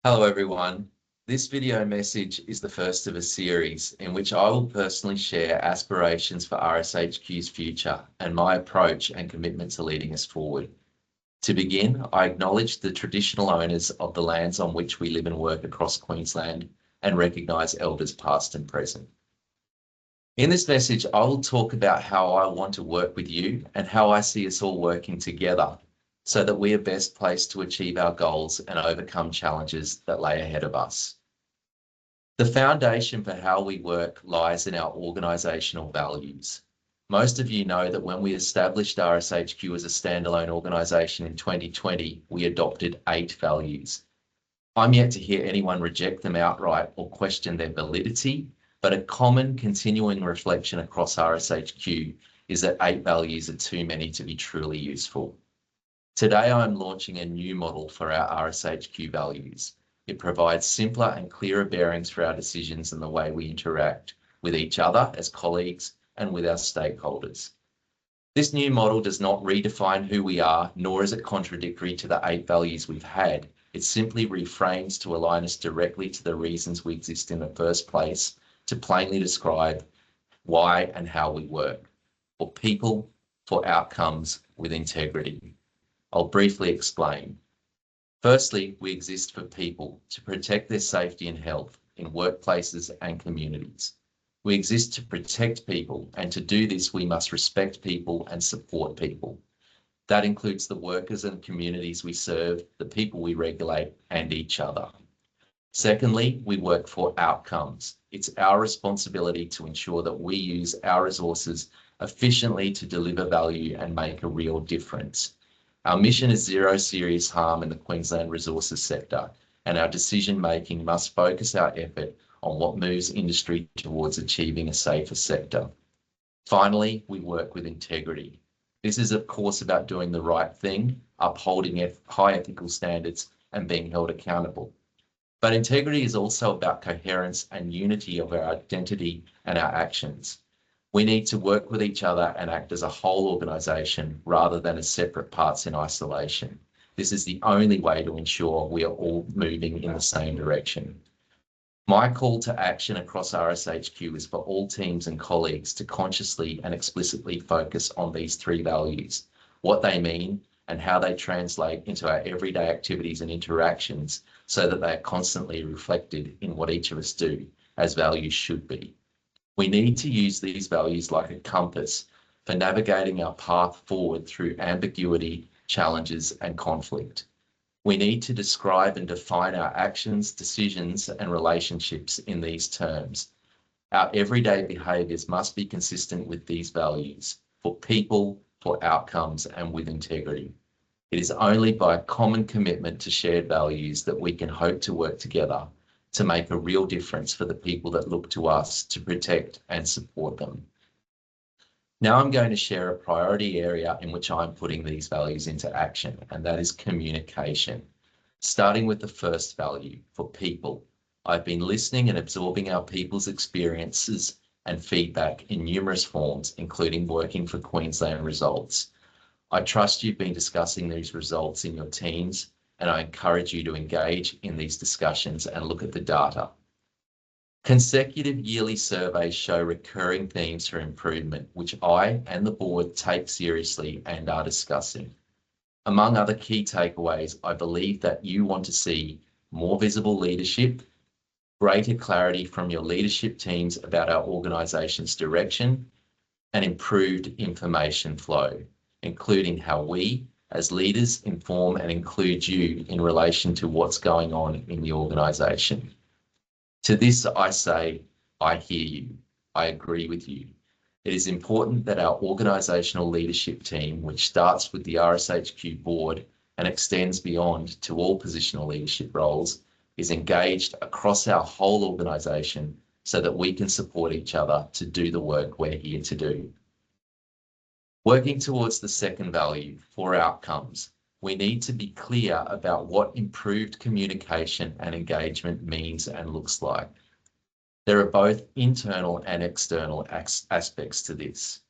Hello everyone. This video message is the first of a series in which I will personally share aspirations for RSHQ's future and my approach and commitment to leading us forward. To begin, I acknowledge the traditional owners of the lands on which we live and work across Queensland and recognise elders past and present. In this message, I will talk about how I want to work with you and how I see us all working together so that we are best placed to achieve our goals and overcome challenges that lay ahead of us. The foundation for how we work lies in our organisational values. Most of you know that when we established RSHQ as a standalone organisation in 2020, we adopted 8 values. I'm yet to hear anyone reject them outright or question their validity, but a common continuing reflection across RSHQ is that 8 values are too many to be truly useful. Today, I'm launching a new model for our RSHQ values. It provides simpler and clearer bearings for our decisions and the way we interact with each other as colleagues and with our stakeholders. This new model does not redefine who we are, nor is it contradictory to the 8 values we've had. It simply reframes to align us directly to the reasons we exist in the first place, to plainly describe why and how we work, for people, for outcomes, with integrity. I'll briefly explain. Firstly, we exist for people to protect their safety and health in workplaces and communities. We exist to protect people, and to do this, we must respect people and support people. That includes the workers and communities we serve, the people we regulate, and each other. Secondly, we work for outcomes. It's our responsibility to ensure that we use our resources efficiently to deliver value and make a real difference. Our mission is zero serious harm in the Queensland resources sector, and our decision-making must focus our effort on what moves industry towards achieving a safer sector. Finally, we work with integrity. This is, of course, about doing the right thing, upholding high ethical standards, and being held accountable. But integrity is also about coherence and unity of our identity and our actions. We need to work with each other and act as a whole organisation rather than as separate parts in isolation. This is the only way to ensure we are all moving in the same direction. My call to action across RSHQ is for all teams and colleagues to consciously and explicitly focus on these 3 values, what they mean and how they translate into our everyday activities and interactions so that they are constantly reflected in what each of us do, as values should be. We need to use these values like a compass for navigating our path forward through ambiguity, challenges, and conflict. We need to describe and define our actions, decisions, and relationships in these terms. Our everyday behaviours must be consistent with these values, for people, for outcomes, and with integrity. It is only by a common commitment to shared values that we can hope to work together to make a real difference for the people that look to us to protect and support them. Now I'm going to share a priority area in which I'm putting these values into action, and that is communication. Starting with the first value, for people. I've been listening and absorbing our people's experiences and feedback in numerous forms, including working for Queensland Results. I trust you've been discussing these results in your teams, and I encourage you to engage in these discussions and look at the data. Consecutive yearly surveys show recurring themes for improvement, which I and the board take seriously and are discussing. Among other key takeaways, I believe that you want to see more visible leadership, greater clarity from your leadership teams about our organisation's direction, and improved information flow, including how we, as leaders, inform and include you in relation to what's going on in the organisation. To this, I say, I hear you. I agree with you. It is important that our organisational leadership team, which starts with the RSHQ board and extends beyond to all positional leadership roles, is engaged across our whole organisation so that we can support each other to do the work we're here to do. Working towards the second value, for outcomes, we need to be clear about what improved communication and engagement means and looks like. There are both internal and external aspects to this.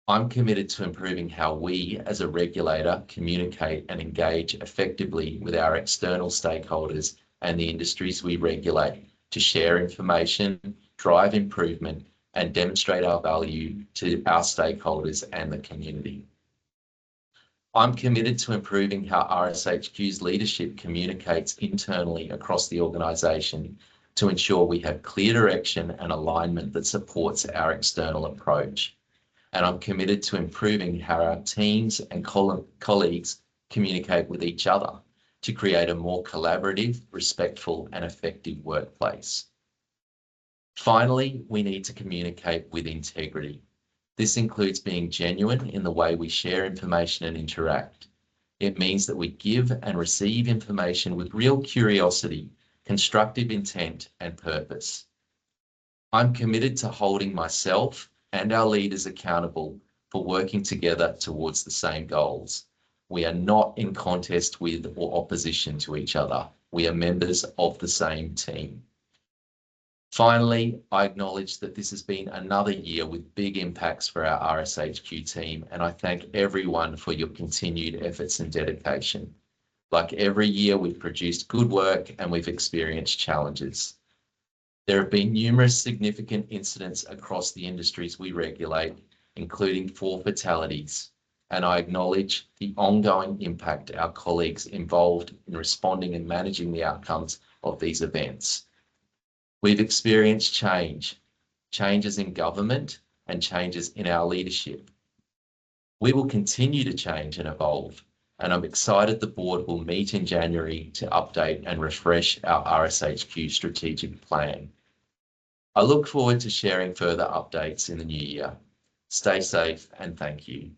I'm committed to improving how we, as a regulator, communicate and engage effectively with our external stakeholders and the industries we regulate to share information, drive improvement, and demonstrate our value to our stakeholders and the community. I'm committed to improving how RSHQ's leadership communicates internally across the organisation to ensure we have clear direction and alignment that supports our external approach. And I'm committed to improving how our teams and colleagues communicate with each other to create a more collaborative, respectful, and effective workplace. Finally, we need to communicate with integrity. This includes being genuine in the way we share information and interact. It means that we give and receive information with real curiosity, constructive intent, and purpose. I'm committed to holding myself and our leaders accountable for working together towards the same goals. We are not in contest with or opposition to each other. We are members of the same team. Finally, I acknowledge that this has been another year with big impacts for our RSHQ team, and I thank everyone for your continued efforts and dedication. Like every year, we've produced good work and we've experienced challenges. There have been numerous significant incidents across the industries we regulate, including 4 fatalities, and I acknowledge the ongoing impact our colleagues involved in responding and managing the outcomes of these events. We've experienced changes in government and changes in our leadership. We will continue to change and evolve, and I'm excited the board will meet in January to update and refresh our RSHQ strategic plan. I look forward to sharing further updates in the new year. Stay safe and thank you.